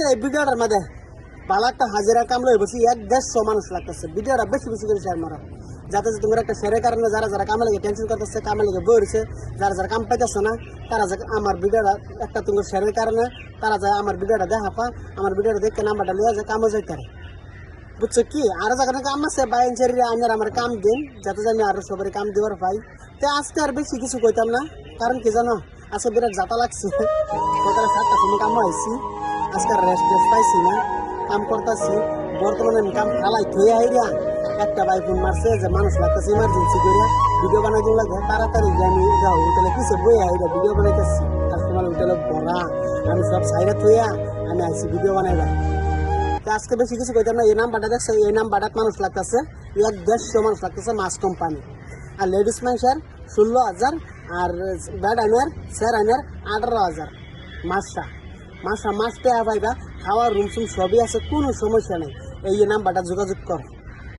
আজকে এই ভিডিওটার মধ্যে ভালো একটা হাজিরা কাম লই বসি 150 মানুষ লাগতেছে ভিডিওটা বেশি বেশি করে শেয়ার মারা যাতে তোমার একটা শেয়ারের কারণে যারা যারা কামে লেগে টেনশন করতেছে কামে লেগে বইছে যারা যারা কাম পাইতেছে না তারা আমার ভিডিওটা একটা তোমার শেয়ারের কারণে তারা যায় আমার ভিডিওটা দেখা পা আমার ভিডিওটা দেখে নাম্বারটা লিয়ে যায় কামে যাইতে পারে বুঝছো কি আরো জায়গাটা কাম আছে বাইঞ্চারিরা আনার আমার কাম দিন যাতে জানি আরো সবারই কাম দেওয়ার পাই তো আজকে আর বেশি কিছু কইতাম না কারণ কি জানো আজকে বিরাট জাতা লাগছে সকালে 7টার সময় কাম আইছি আজকে রেস্ট পাইছি না কাম করতেছি বর্তমানে আমি কাম খালাই থয়ে আইরা একটা ভাই ফোন মারছে যে মানুষ লাগতেছে ইমার্জেন্সি করে ভিডিও বানাই দিন লাগে তাড়াতাড়ি যে আমি হোটেলে কিছু বই আইরা ভিডিও বানাইতেছি কাস্টমার হোটেলে ভরা আমি সব সাইডে থইয়া আমি আইসি ভিডিও বানাইবা আজকে বেশি কিছু কইতাম না এই নাম্বারটা দেখছে এই নাম্বারটা মানুষ লাগতেছে 150 মানুষ লাগতেছে মাছ কোম্পানি আর লেডিস মানুষের 16,000 আর ব্যাড আইনার স্যার আইনার 18,000 মাছটা পাইবা খাওয়ার রুম সুম সবই আছে কোনো সমস্যা নেই এই নাম্বারটা যোগাযোগ কর।